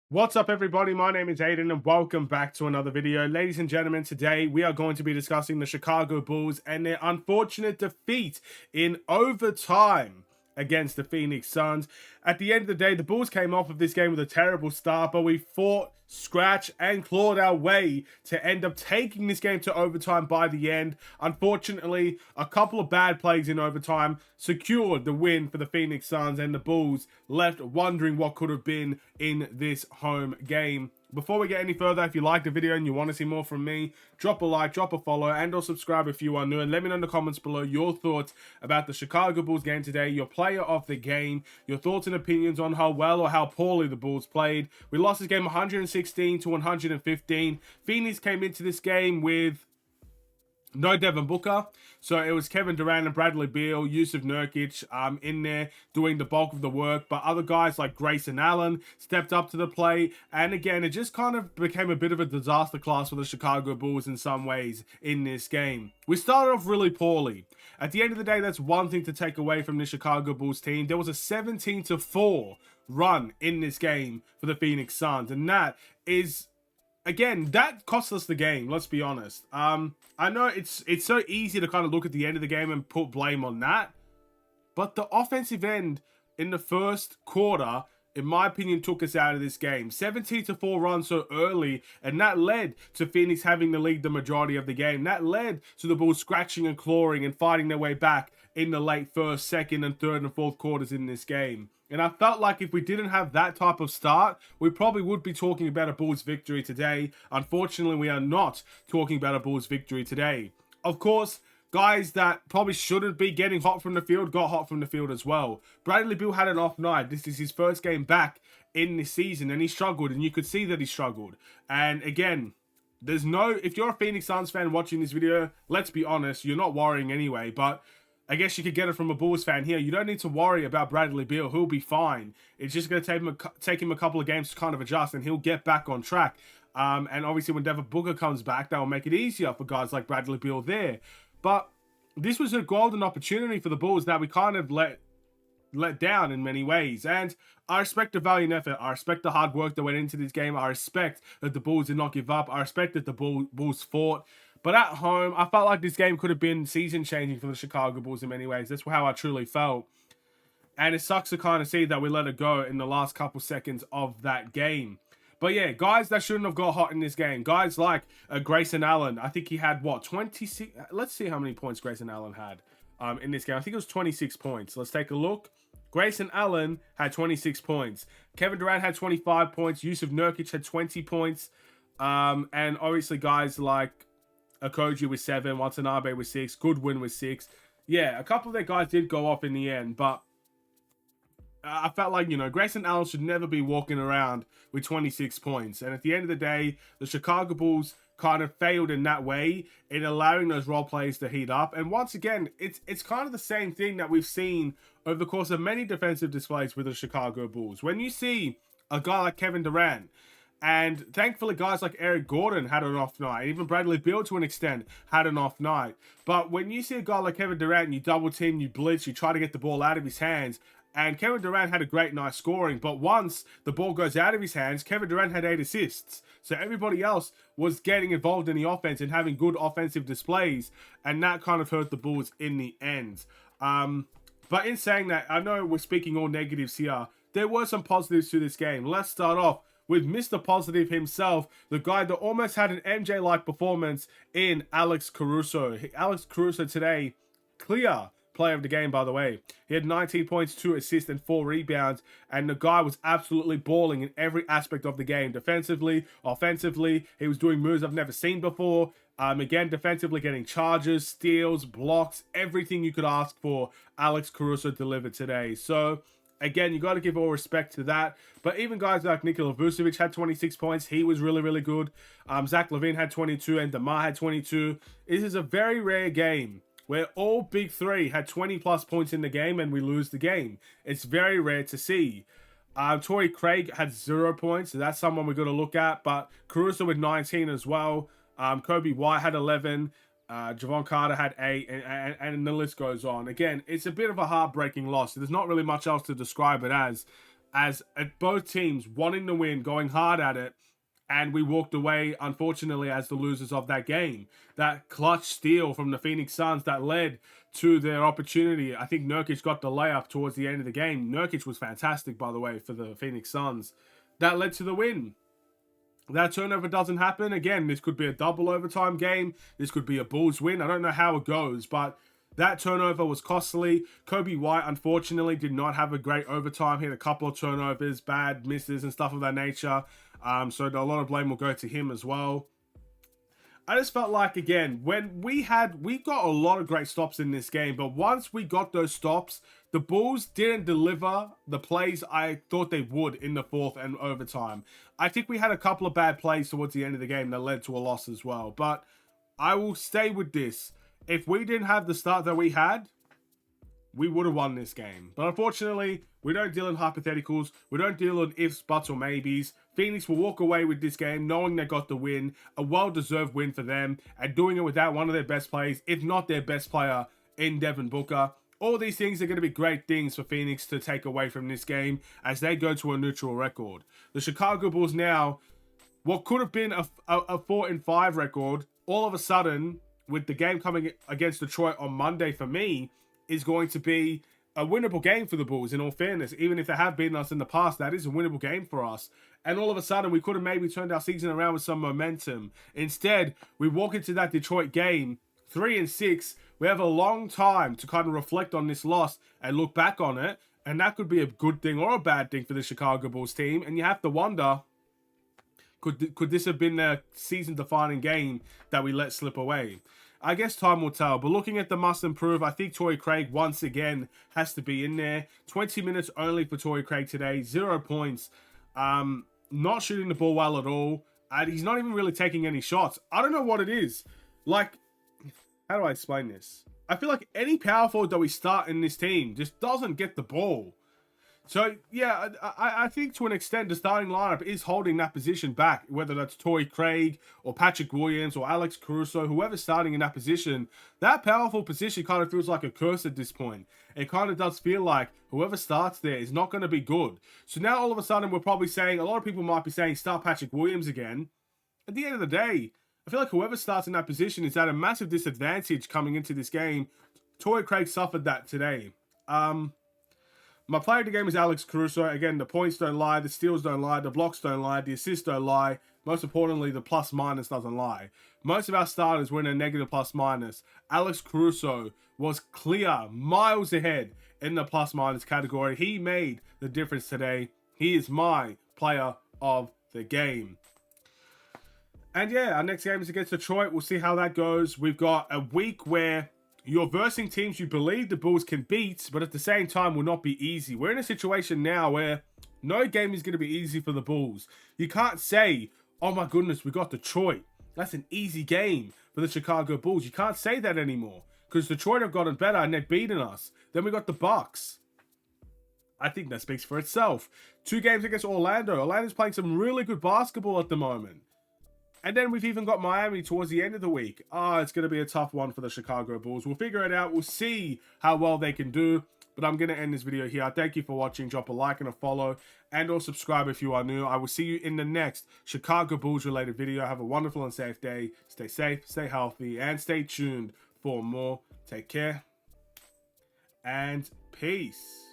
What's up, everybody? My name is Aiden, and welcome back to another video. Ladies and gentlemen, today we are going to be discussing the Chicago Bulls and their unfortunate defeat in overtime against the Phoenix Suns. At the end of the day, the Bulls came off of this game with a terrible start, but we fought, scratched, and clawed our way to end up taking this game to overtime by the end. Unfortunately, a couple of bad plays in overtime secured the win for the Phoenix Suns, and the Bulls left wondering what could have been in this home game. Before we get any further, if you liked the video and you want to see more from me, drop a like, drop a follow, and or subscribe if you are new, and let me know in the comments below your thoughts about the Chicago Bulls game today, your player of the game, your thoughts and opinions on how well or how poorly the Bulls played. We lost this game 116 to 115. Phoenix came into this game with no Devin Booker, so it was Kevin Durant and Bradley Beal, Yusuf Nurkic in there doing the bulk of the work, but other guys like Grayson Allen stepped up to the plate, and again, it just kind of became a bit of a disaster class for the Chicago Bulls in some ways in this game. We started off really poorly. At the end of the day, that's one thing to take away from the Chicago Bulls team. There was a 17-4 run in this game for the Phoenix Suns, and that is... Again, that cost us the game, let's be honest. I know it's so easy to kind of look at the end of the game and put blame on that. But the offensive end in the first quarter, in my opinion, took us out of this game. 17-4 run so early, and that led to Phoenix having the lead the majority of the game. That led to the Bulls scratching and clawing and fighting their way back in the late first, second, and third and fourth quarters in this game. And I felt like if we didn't have that type of start, we probably would be talking about a Bulls victory today. Unfortunately, we are not talking about a Bulls victory today. Of course, guys that probably shouldn't be getting hot from the field got hot from the field as well. Bradley Beal had an off night. This is his first game back in this season, and he struggled, and you could see that he struggled. And again, if you're a Phoenix Suns fan watching this video, let's be honest, you're not worrying anyway, but I guess you could get it from a Bulls fan here. You don't need to worry about Bradley Beal. He'll be fine. It's just going to take him a couple of games to kind of adjust, and he'll get back on track. And obviously, when Devin Booker comes back, that will make it easier for guys like Bradley Beal there. But this was a golden opportunity for the Bulls that we kind of let down in many ways. And I respect the valiant effort. I respect the hard work that went into this game. I respect that the Bulls did not give up. I respect that the Bulls fought. But at home, I felt like this game could have been season-changing for the Chicago Bulls in many ways. That's how I truly felt. And it sucks to kind of see that we let it go in the last couple seconds of that game. But yeah, guys that shouldn't have got hot in this game. Guys like Grayson Allen. I think he had, 26? Let's see how many points Grayson Allen had in this game. I think it was 26 points. Let's take a look. Grayson Allen had 26 points. Kevin Durant had 25 points. Yusuf Nurkic had 20 points. And obviously guys like Okogie with 7, Watanabe with 6, Goodwin with 6. Yeah, a couple of their guys did go off in the end, but I felt like, Grayson Allen should never be walking around with 26 points. And at the end of the day, the Chicago Bulls kind of failed in that way in allowing those role players to heat up. And once again, it's kind of the same thing that we've seen over the course of many defensive displays with the Chicago Bulls. When you see a guy like Kevin Durant, and thankfully, guys like Eric Gordon had an off night. Even Bradley Beal, to an extent, had an off night. But when you see a guy like Kevin Durant, you double team, you blitz, you try to get the ball out of his hands. And Kevin Durant had a great night scoring. But once the ball goes out of his hands, Kevin Durant had 8 assists. So everybody else was getting involved in the offense and having good offensive displays. And that kind of hurt the Bulls in the end. But in saying that, I know we're speaking all negatives here. There were some positives to this game. Let's start off with Mr. Positive himself, the guy that almost had an MJ-like performance in Alex Caruso. Alex Caruso today, clear player of the game, by the way. He had 19 points, 2 assists, and 4 rebounds, and the guy was absolutely balling in every aspect of the game. Defensively, offensively, he was doing moves I've never seen before. Again, defensively, getting charges, steals, blocks, everything you could ask for, Alex Caruso delivered today. So again, you got to give all respect to that. But even guys like Nikola Vucevic had 26 points. He was really, really good. Zach LaVine had 22 and DeMar had 22. This is a very rare game where all big three had 20-plus points in the game and we lose the game. It's very rare to see. Torrey Craig had 0 points, so that's someone we've got to look at. But Caruso with 19 as well. Kobe White had 11. Javon Carter had 8, and the list goes on. Again, it's a bit of a heartbreaking loss. There's not really much else to describe it as. as both teams wanting to win, going hard at it, and we walked away, unfortunately, as the losers of that game. That clutch steal from the Phoenix Suns that led to their opportunity. I think Nurkic got the layup towards the end of the game. Nurkic was fantastic, by the way, for the Phoenix Suns. That led to the win. That turnover doesn't happen. Again, this could be a double overtime game. This could be a Bulls win. I don't know how it goes, but that turnover was costly. Kobe White, unfortunately, did not have a great overtime. He had a couple of turnovers, bad misses, and stuff of that nature. So a lot of blame will go to him as well. I just felt like, again, when we got a lot of great stops in this game, but once we got those stops, the Bulls didn't deliver the plays I thought they would in the fourth and overtime. I think we had a couple of bad plays towards the end of the game that led to a loss as well. But I will stay with this. If we didn't have the start that we had, we would have won this game. But unfortunately, we don't deal in hypotheticals. We don't deal in ifs, buts, or maybes. Phoenix will walk away with this game knowing they got the win. A well-deserved win for them. And doing it without one of their best players, if not their best player, in Devin Booker. All these things are going to be great things for Phoenix to take away from this game as they go to a neutral record. The Chicago Bulls now, what could have been a 4-5 record, all of a sudden, with the game coming against Detroit on Monday for me, is going to be a winnable game for the Bulls, in all fairness. Even if they have beaten us in the past, that is a winnable game for us. And all of a sudden, we could have maybe turned our season around with some momentum. Instead, we walk into that Detroit game 3-6. We have a long time to kind of reflect on this loss and look back on it. And that could be a good thing or a bad thing for the Chicago Bulls team. And you have to wonder, could this have been a season-defining game that we let slip away? I guess time will tell. But looking at the must improve, I think Torrey Craig once again has to be in there. 20 minutes only for Torrey Craig today. 0 points. Not shooting the ball well at all. And he's not even really taking any shots. I don't know what it is. Like, how do I explain this? I feel like any power forward that we start in this team just doesn't get the ball. So, yeah, I think to an extent the starting lineup is holding that position back, whether that's Torrey Craig or Patrick Williams or Alex Caruso, whoever's starting in that position. That powerful position kind of feels like a curse at this point. It kind of does feel like whoever starts there is not going to be good. So now all of a sudden we're probably saying, a lot of people might be saying start Patrick Williams again. At the end of the day, I feel like whoever starts in that position is at a massive disadvantage coming into this game. Torrey Craig suffered that today. My player of the game is Alex Caruso. Again, the points don't lie, the steals don't lie, the blocks don't lie, the assists don't lie. Most importantly, the plus-minus doesn't lie. Most of our starters were in a negative plus-minus. Alex Caruso was clear, miles ahead in the plus-minus category. He made the difference today. He is my player of the game. And yeah, our next game is against Detroit. We'll see how that goes. We've got a week where you're versing teams you believe the Bulls can beat, but at the same time will not be easy. We're in a situation now where no game is going to be easy for the Bulls. You can't say, oh my goodness, we got Detroit. That's an easy game for the Chicago Bulls. You can't say that anymore because Detroit have gotten better and they've beaten us. Then we got the Bucks. I think that speaks for itself. 2 games against Orlando. Orlando's playing some really good basketball at the moment. And then we've even got Miami towards the end of the week. It's going to be a tough one for the Chicago Bulls. We'll figure it out. We'll see how well they can do. But I'm going to end this video here. Thank you for watching. Drop a like and a follow. And or subscribe if you are new. I will see you in the next Chicago Bulls related video. Have a wonderful and safe day. Stay safe, stay healthy, and stay tuned for more. Take care. And peace.